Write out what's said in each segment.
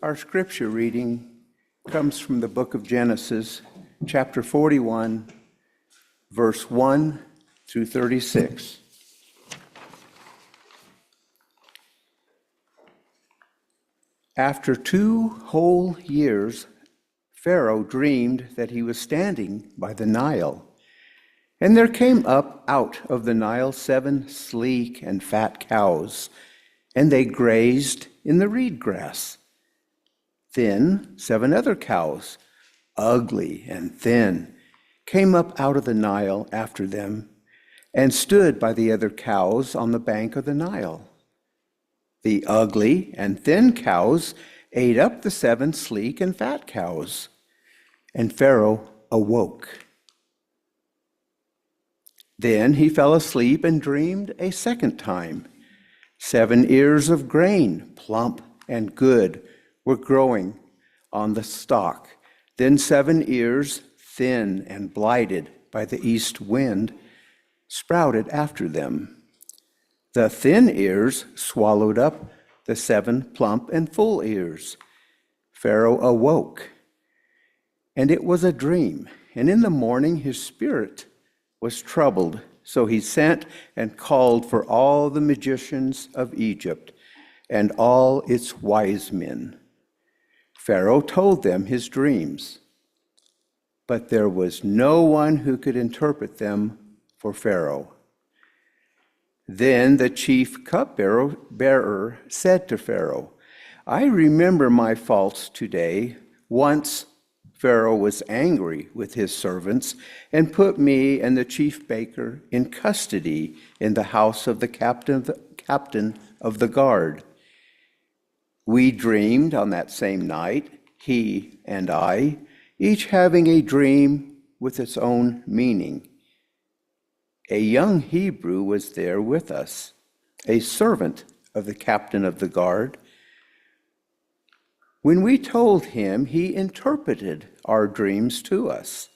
Our scripture reading comes from the book of Genesis, chapter 41, verse 1 through 36. After 2 whole years, Pharaoh dreamed that he was standing by the Nile, and there came up out of the Nile 7 sleek and fat cows, and they grazed in the reed grass. Then 7 other cows, ugly and thin, came up out of the Nile after them, and stood by the other cows on the bank of the Nile. The ugly and thin cows ate up the 7 sleek and fat cows, and Pharaoh awoke. Then he fell asleep and dreamed a second time. 7 ears of grain, plump and good, were growing on the stalk. Then 7 ears, thin and blighted by the east wind, sprouted after them. The thin ears swallowed up the 7 plump and full ears. Pharaoh awoke, and it was a dream, and in the morning his spirit was troubled. So he sent and called for all the magicians of Egypt and all its wise men. Pharaoh told them his dreams, but there was no one who could interpret them for Pharaoh. Then the chief cupbearer said to Pharaoh, "I remember my faults today. Once Pharaoh was angry with his servants and put me and the chief baker in custody in the house of the captain of the guard. We dreamed on that same night, he and I, each having a dream with its own meaning. A young Hebrew was there with us, a servant of the captain of the guard. When we told him, he interpreted our dreams to us,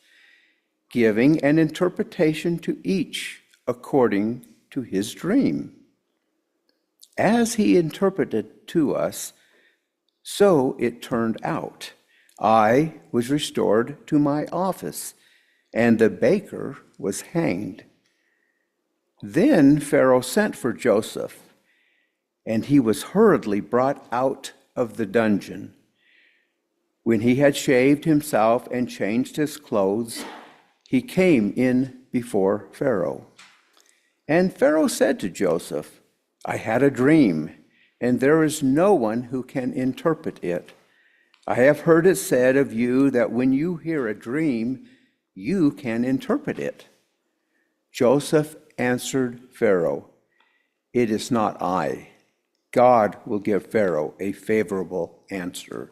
giving an interpretation to each according to his dream. As he interpreted to us, so it turned out. I was restored to my office, and the baker was hanged. Then Pharaoh sent for Joseph, and he was hurriedly brought out of the dungeon. When he had shaved himself and changed his clothes, he came in before Pharaoh. And Pharaoh said to Joseph, I had a dream, and there is no one who can interpret it. I have heard it said of you that when you hear a dream, you can interpret it. Joseph answered Pharaoh, It is not I. God will give Pharaoh a favorable answer.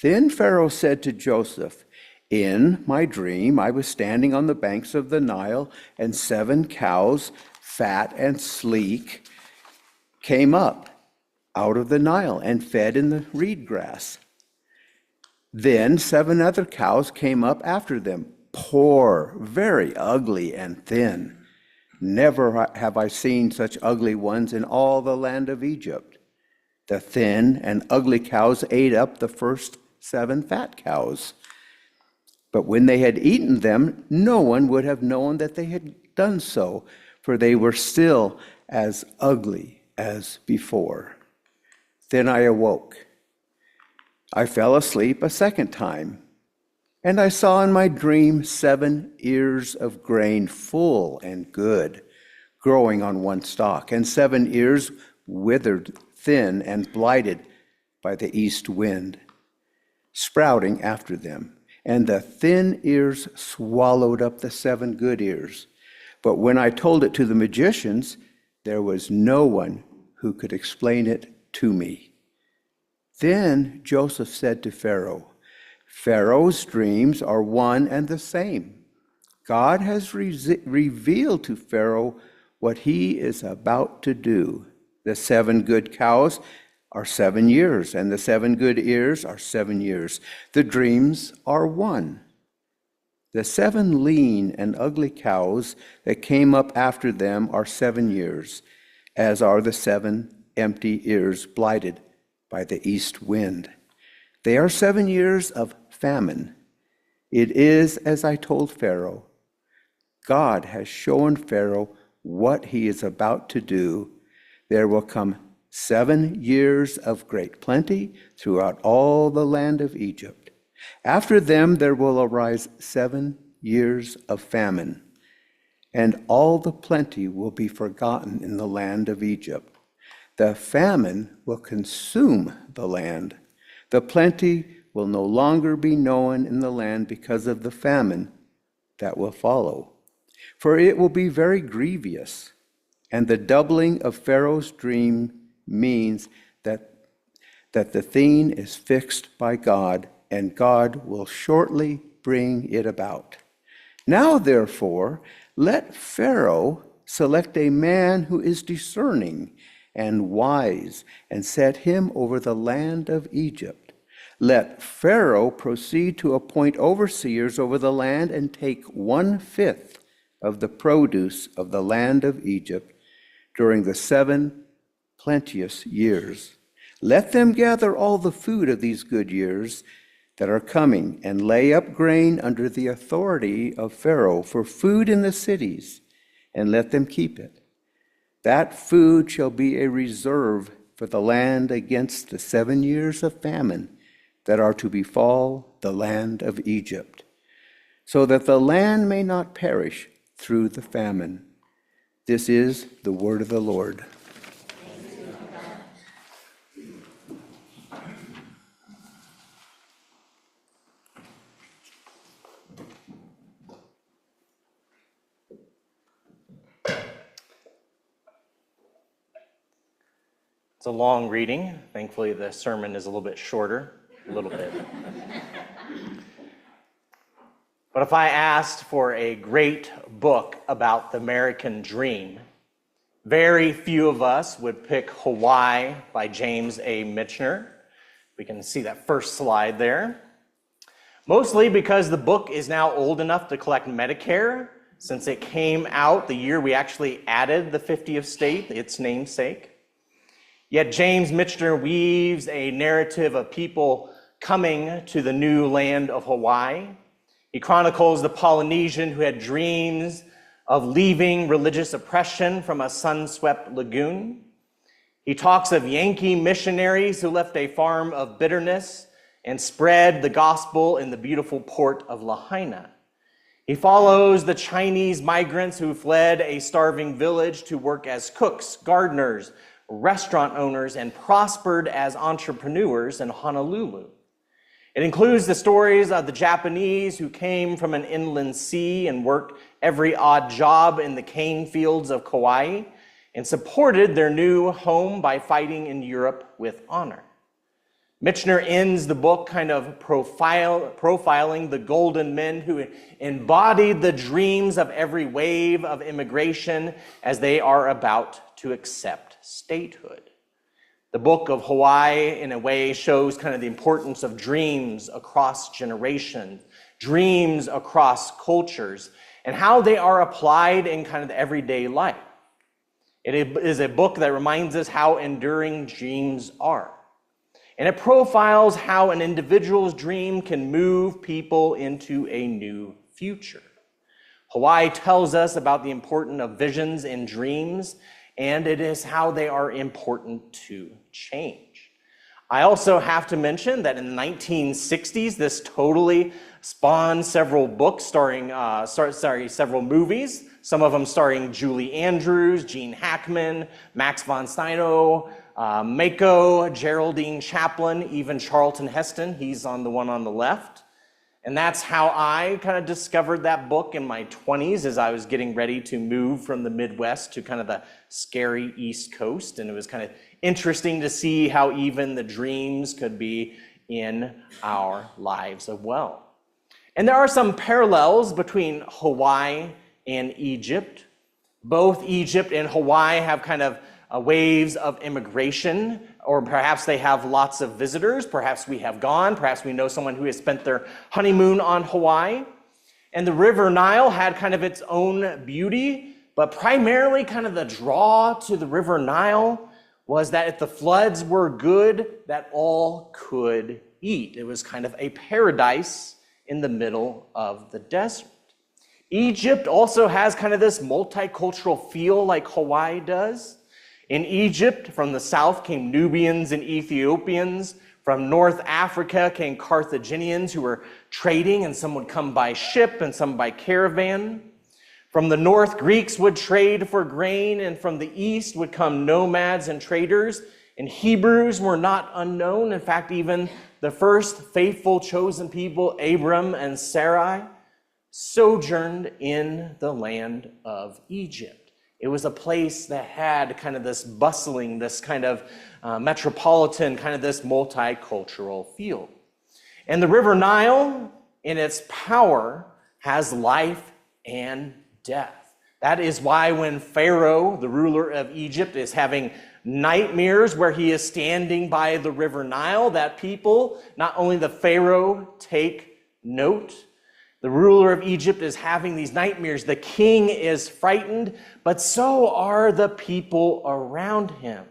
Then Pharaoh said to Joseph, In my dream I was standing on the banks of the Nile, and 7 cows, fat and sleek, came up out of the Nile and fed in the reed grass. Then 7 other cows came up after them, poor, very ugly and thin. Never have I seen such ugly ones in all the land of Egypt. The thin and ugly cows ate up the first 7 fat cows. But when they had eaten them, no one would have known that they had done so, for they were still as ugly as before. Then I awoke. I fell asleep a second time, and I saw in my dream 7 ears of grain, full and good, growing on one stalk, and 7 ears withered, thin, and blighted by the east wind, sprouting after them. And the thin ears swallowed up the 7 good ears. But when I told it to the magicians, there was no one who could explain it to me. Then Joseph said to Pharaoh, Pharaoh's dreams are one and the same. God has revealed to Pharaoh what he is about to do. The 7 good cows are 7 years, and the 7 good ears are 7 years. The dreams are one. The 7 lean and ugly cows that came up after them are 7 years, as are the 7 empty ears blighted by the east wind. They are 7 years of famine. It is as I told Pharaoh. God has shown Pharaoh what he is about to do. There will come 7 years of great plenty throughout all the land of Egypt. After them there will arise 7 years of famine, and all the plenty will be forgotten in the land of Egypt. The famine will consume the land. The plenty will no longer be known in the land because of the famine that will follow. For it will be very grievous, and the doubling of Pharaoh's dream means that the thing is fixed by God, and God will shortly bring it about. Now, therefore, let Pharaoh select a man who is discerning and wise, and set him over the land of Egypt. Let Pharaoh proceed to appoint overseers over the land and take 1/5 of the produce of the land of Egypt during the 7 plenteous years. Let them gather all the food of these good years that are coming and lay up grain under the authority of Pharaoh for food in the cities, and let them keep it. That food shall be a reserve for the land against the 7 years of famine that are to befall the land of Egypt, so that the land may not perish through the famine. This is the word of the Lord. It's a long reading. Thankfully, the sermon is a little bit shorter, a little bit. But if I asked for a great book about the American dream, very few of us would pick Hawaii by James A. Michener. We can see that first slide there. Mostly because the book is now old enough to collect Medicare, since it came out the year we actually added the 50th state, its namesake. Yet James Michener weaves a narrative of people coming to the new land of Hawaii. He chronicles the Polynesian who had dreams of leaving religious oppression from a sun-swept lagoon. He talks of Yankee missionaries who left a farm of bitterness and spread the gospel in the beautiful port of Lahaina. He follows the Chinese migrants who fled a starving village to work as cooks, gardeners, restaurant owners, and prospered as entrepreneurs in Honolulu. It includes the stories of the Japanese who came from an inland sea and worked every odd job in the cane fields of Kauai and supported their new home by fighting in Europe with honor. Michener ends the book kind of profiling the golden men who embodied the dreams of every wave of immigration as they are about to accept statehood. The book of Hawaii, in a way, shows kind of the importance of dreams across generations, dreams across cultures, and how they are applied in kind of the everyday life. It is a book that reminds us how enduring dreams are. And it profiles how an individual's dream can move people into a new future. Hawaii tells us about the importance of visions and dreams, and it is how they are important to change. I also have to mention that in the 1960s, this totally spawned several books several movies, some of them starring Julie Andrews, Gene Hackman, Max von Sydow, Mako, Geraldine Chaplin, even Charlton Heston. He's on the one on the left. And that's how I kind of discovered that book in my 20s as I was getting ready to move from the Midwest to kind of the scary East Coast. And it was kind of interesting to see how even the dreams could be in our lives as well. And there are some parallels between Hawaii and Egypt. Both Egypt and Hawaii have kind of waves of immigration, or perhaps they have lots of visitors. Perhaps we have gone. Perhaps we know someone who has spent their honeymoon on Hawaii. And the River Nile had kind of its own beauty, but primarily kind of the draw to the River Nile was that if the floods were good, that all could eat. It was kind of a paradise in the middle of the desert. Egypt also has kind of this multicultural feel like Hawaii does. In Egypt, from the south came Nubians and Ethiopians. From North Africa came Carthaginians who were trading, and some would come by ship and some by caravan. From the north, Greeks would trade for grain, and from the east would come nomads and traders. And Hebrews were not unknown. In fact, even the first faithful chosen people, Abram and Sarai, sojourned in the land of Egypt. It was a place that had kind of this bustling, this kind of metropolitan, kind of this multicultural feel. And the River Nile, in its power, has life and death. That is why when Pharaoh, the ruler of Egypt, is having nightmares where he is standing by the River Nile, that people, not only the Pharaoh, take note. The ruler of Egypt is having these nightmares. The king is frightened, but so are the people around him.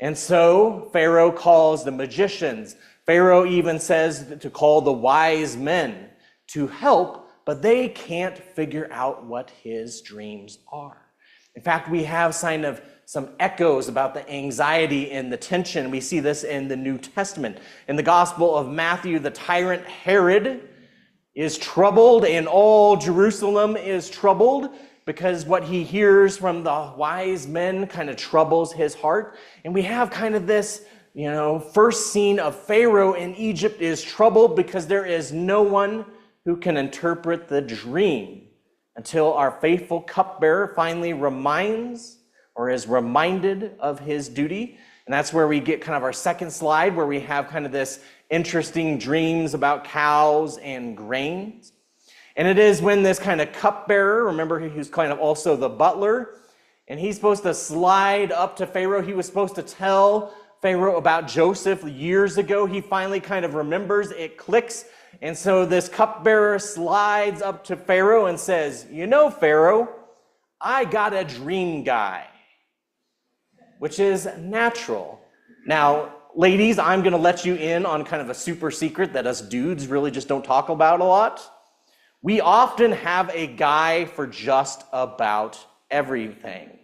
And so Pharaoh calls the magicians. Pharaoh even says to call the wise men to help, but they can't figure out what his dreams are. In fact, we have some echoes about the anxiety and the tension. We see this in the New Testament. In the Gospel of Matthew, the tyrant Herod is troubled, and all Jerusalem is troubled because what he hears from the wise men kind of troubles his heart. And we have kind of this, first scene of Pharaoh in Egypt is troubled because there is no one who can interpret the dream until our faithful cupbearer finally reminds or is reminded of his duty. And that's where we get kind of our second slide, where we have kind of this interesting dreams about cows and grains. And it is when this kind of cupbearer, remember he's kind of also the butler, and he's supposed to slide up to Pharaoh. He was supposed to tell Pharaoh about Joseph years ago. He finally kind of remembers, it clicks. And so this cupbearer slides up to Pharaoh and says, Pharaoh, I got a dream guy, which is natural. Now, ladies, I'm going to let you in on kind of a super secret that us dudes really just don't talk about a lot. We often have a guy for just about everything.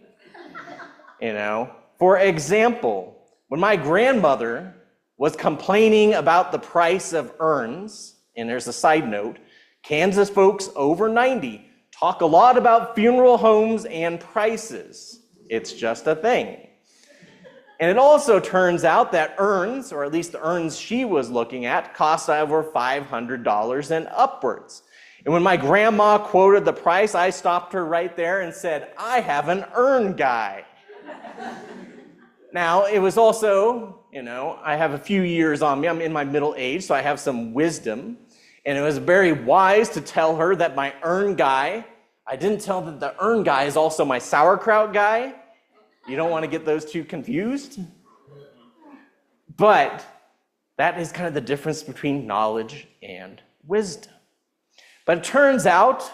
For example, when my grandmother was complaining about the price of urns, and there's a side note, Kansas folks over 90 talk a lot about funeral homes and prices. It's just a thing. And it also turns out that urns, or at least the urns she was looking at, cost over $500 and upwards. And when my grandma quoted the price, I stopped her right there and said, I have an urn guy. Now, it was also, I have a few years on me. I'm in my middle age, so I have some wisdom. And it was very wise to tell her that my urn guy, I didn't tell that the urn guy is also my sauerkraut guy. You don't want to get those two confused. But that is kind of the difference between knowledge and wisdom. But it turns out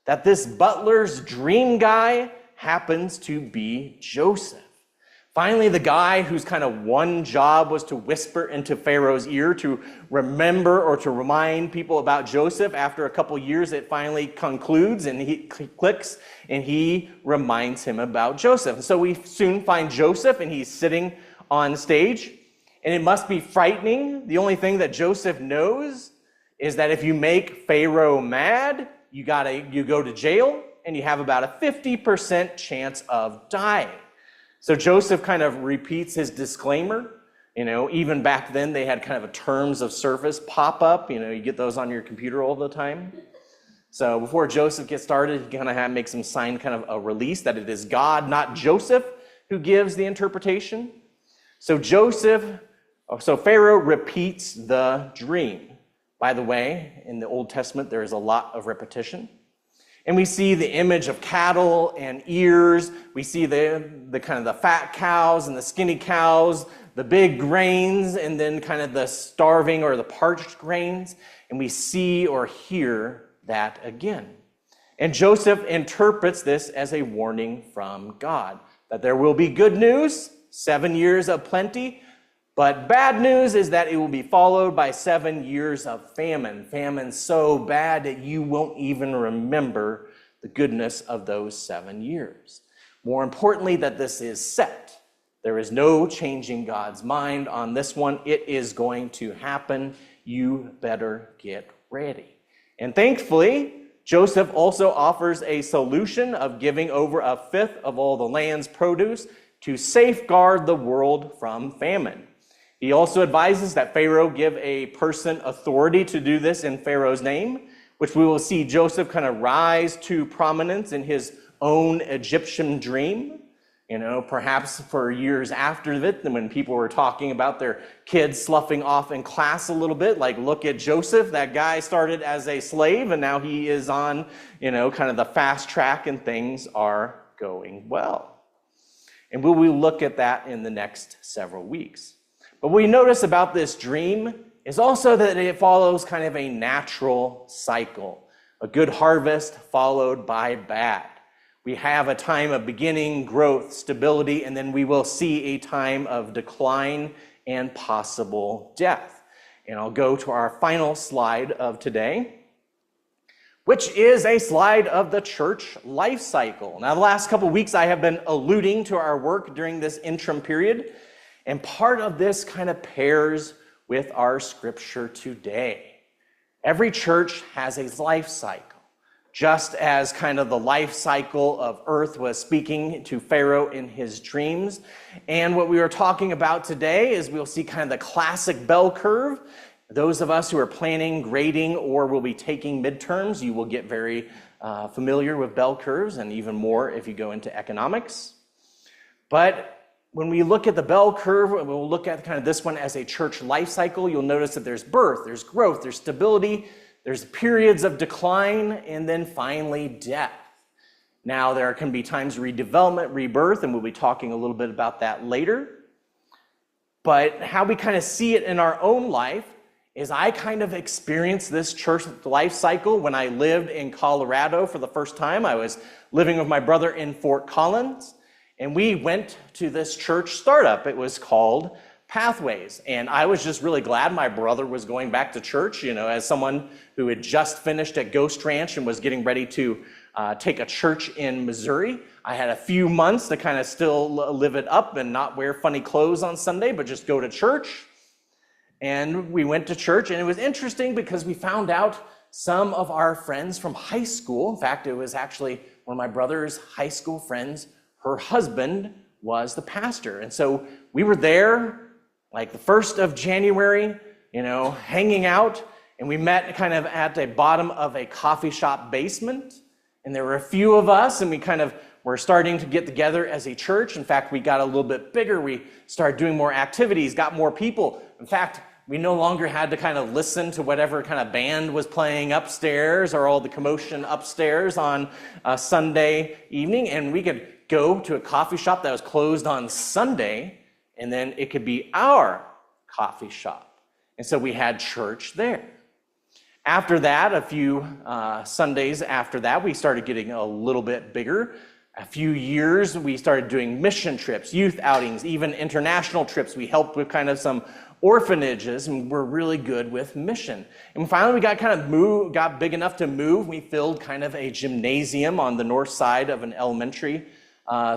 that this butler's dream guy happens to be Joseph. Finally, the guy whose kind of one job was to whisper into Pharaoh's ear to remember or to remind people about Joseph, after a couple years, it finally concludes and he clicks and he reminds him about Joseph. So we soon find Joseph and he's sitting on stage, and it must be frightening. The only thing that Joseph knows is that if you make Pharaoh mad, you go to jail and you have about a 50% chance of dying. So Joseph kind of repeats his disclaimer. Even back then they had kind of a terms of service pop up. You get those on your computer all the time. So before Joseph gets started, he kind of makes him sign kind of a release that it is God, not Joseph, who gives the interpretation. So Pharaoh repeats the dream. By the way, in the Old Testament, there is a lot of repetition. And we see the image of cattle and ears. We see the kind of the fat cows and the skinny cows, the big grains, and then kind of the starving or the parched grains. And we see or hear that again. And Joseph interprets this as a warning from God, that there will be good news 7 years of plenty, but bad news is that it will be followed by 7 years of famine. Famine so bad that you won't even remember the goodness of those 7 years. More importantly, that this is set. There is no changing God's mind on this one. It is going to happen. You better get ready. And thankfully, Joseph also offers a solution of giving over a fifth of all the land's produce to safeguard the world from famine. He also advises that Pharaoh give a person authority to do this in Pharaoh's name, which we will see Joseph kind of rise to prominence in his own Egyptian dream. Perhaps for years after it, when people were talking about their kids sloughing off in class a little bit, like, look at Joseph, that guy started as a slave and now he is on, kind of the fast track and things are going well. And we will look at that in the next several weeks. But what we notice about this dream is also that it follows kind of a natural cycle, a good harvest followed by bad. We have a time of beginning, growth, stability, and then we will see a time of decline and possible death. And I'll go to our final slide of today, which is a slide of the church life cycle. Now, the last couple of weeks I have been alluding to our work during this interim period, and part of this kind of pairs with our scripture today. Every church has a life cycle. Just as kind of the life cycle of earth was speaking to Pharaoh in his dreams. And what we are talking about today is we'll see kind of the classic bell curve. Those of us who are planning, grading, or will be taking midterms, you will get very familiar with bell curves, and even more if you go into economics. But when we look at the bell curve, we'll look at kind of this one as a church life cycle. You'll notice that there's birth, there's growth, there's stability, there's periods of decline, and then finally death. Now, there can be times of redevelopment, rebirth, and we'll be talking a little bit about that later. But how we kind of see it in our own life is I kind of experienced this church life cycle when I lived in Colorado for the first time. I was living with my brother in Fort Collins, and we went to this church startup. It was called Pathways. And I was just really glad my brother was going back to church, as someone who had just finished at Ghost Ranch and was getting ready to take a church in Missouri. I had a few months to kind of still live it up and not wear funny clothes on Sunday, but just go to church. And we went to church, and it was interesting because we found out some of our friends from high school. In fact, it was actually one of my brother's high school friends. Her husband was the pastor. And so we were there like the 1st of January, hanging out, and we met kind of at the bottom of a coffee shop basement, and there were a few of us, and we kind of were starting to get together as a church. In fact, we got a little bit bigger. We started doing more activities, got more people. In fact, we no longer had to kind of listen to whatever kind of band was playing upstairs or all the commotion upstairs on a Sunday evening, and we could go to a coffee shop that was closed on Sunday, and then it could be our coffee shop. And so we had church there. After that, a few Sundays after that, we started getting a little bit bigger. A few years, we started doing mission trips, youth outings, even international trips. We helped with kind of some orphanages, and we're really good with mission. And finally, we got big enough to move. We filled kind of a gymnasium on the north side of an elementary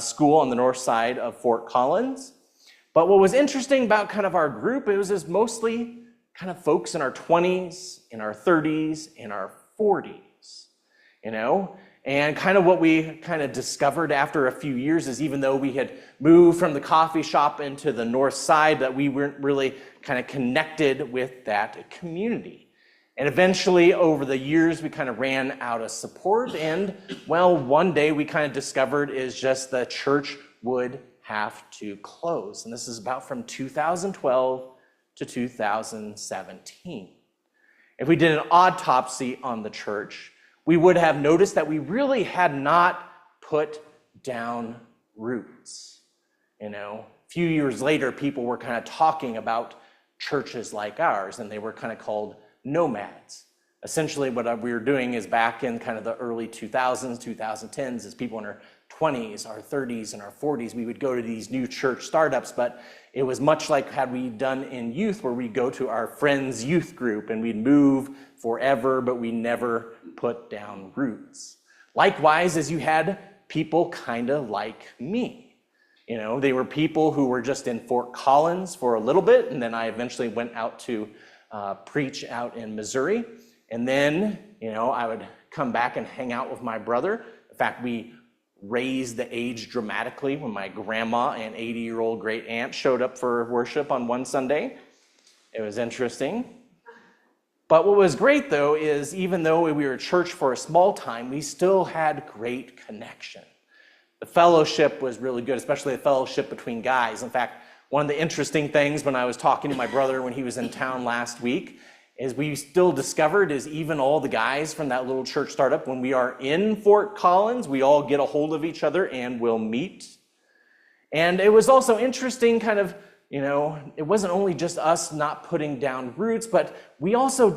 school on the north side of Fort Collins. But what was interesting about kind of our group, it was mostly kind of folks in our 20s, in our 30s, in our 40s, And kind of what we kind of discovered after a few years is even though we had moved from the coffee shop into the north side, that we weren't really kind of connected with that community. And eventually, over the years, we kind of ran out of support. And, well, one day we kind of discovered is just the church would have to close. And this is about from 2012 to 2017. If we did an autopsy on the church, we would have noticed that we really had not put down roots. A few years later, people were kind of talking about churches like ours, and they were kind of called nomads. Essentially, what we were doing is back in kind of the early 2000s, 2010s, as people in their 20s, our 30s, and our 40s, we would go to these new church startups, but it was much like had we done in youth, where we'd go to our friends' youth group and we'd move forever, but we never put down roots. Likewise, as you had people kind of like me. They were people who were just in Fort Collins for a little bit, and then I eventually went out to preach out in Missouri. And then, I would come back and hang out with my brother. In fact, we raised the age dramatically when my grandma and 80-year-old great aunt showed up for worship on one Sunday. It was interesting. But what was great, though, is even though we were a church for a small time, we still had great connection. The fellowship was really good, especially the fellowship between guys. In fact, one of the interesting things when I was talking to my brother when he was in town last week is we still discovered is even all the guys from that little church startup, when we are in Fort Collins, we all get a hold of each other and we'll meet. And it was also interesting it wasn't only just us not putting down roots, but we also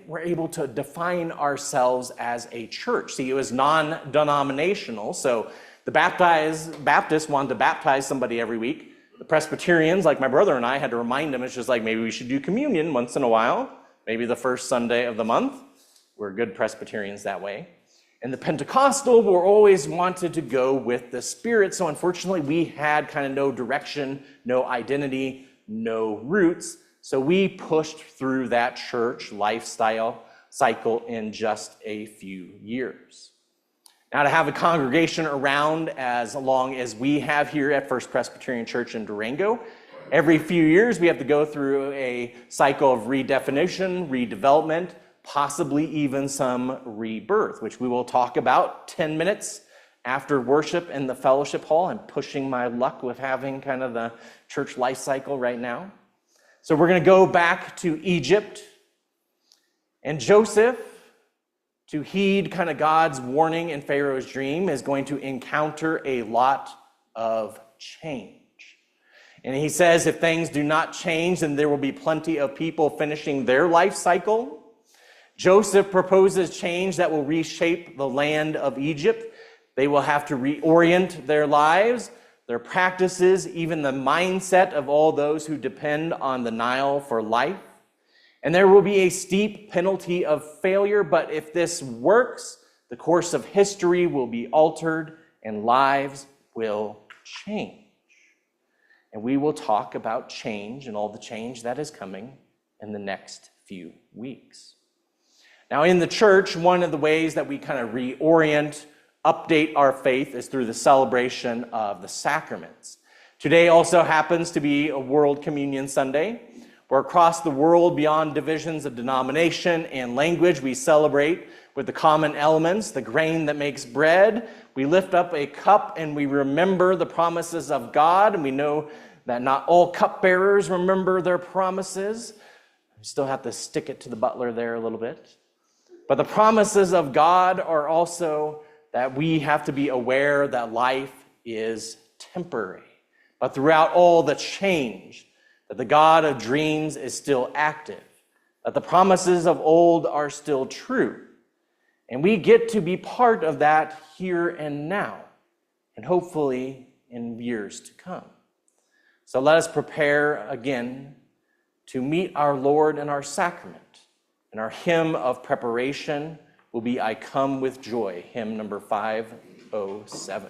were able to define ourselves as a church. See, it was non-denominational, so the Baptists wanted to baptize somebody every week. The Presbyterians, like my brother and I, had to remind them, it's just like maybe we should do communion once in a while, maybe the first Sunday of the month. We're good Presbyterians that way. And the Pentecostal were always wanted to go with the Spirit, so unfortunately we had kind of no direction, no identity, no roots, so we pushed through that church lifestyle cycle in just a few years. Now, to have a congregation around as long as we have here at First Presbyterian Church in Durango, every few years we have to go through a cycle of redefinition, redevelopment, possibly even some rebirth, which we will talk about 10 minutes after worship in the fellowship hall. I'm pushing my luck with having kind of the church life cycle right now. So we're going to go back to Egypt, and Joseph, to heed kind of God's warning in Pharaoh's dream, is going to encounter a lot of change. And he says if things do not change, then there will be plenty of people finishing their life cycle. Joseph proposes change that will reshape the land of Egypt. They will have to reorient their lives, their practices, even the mindset of all those who depend on the Nile for life. And there will be a steep penalty of failure, but if this works, the course of history will be altered and lives will change. And we will talk about change and all the change that is coming in the next few weeks. Now, in the church, one of the ways that we kind of reorient, update our faith is through the celebration of the sacraments. Today also happens to be a World Communion Sunday, where across the world, beyond divisions of denomination and language, we celebrate with the common elements, the grain that makes bread. We lift up a cup and we remember the promises of God, and we know that not all cupbearers remember their promises. We still have to stick it to the butler there a little bit. But the promises of God are also that we have to be aware that life is temporary. But throughout all the change, that the God of dreams is still active, that the promises of old are still true. And we get to be part of that here and now, and hopefully in years to come. So let us prepare again to meet our Lord in our sacrament. And our hymn of preparation will be I Come with Joy, hymn number 507.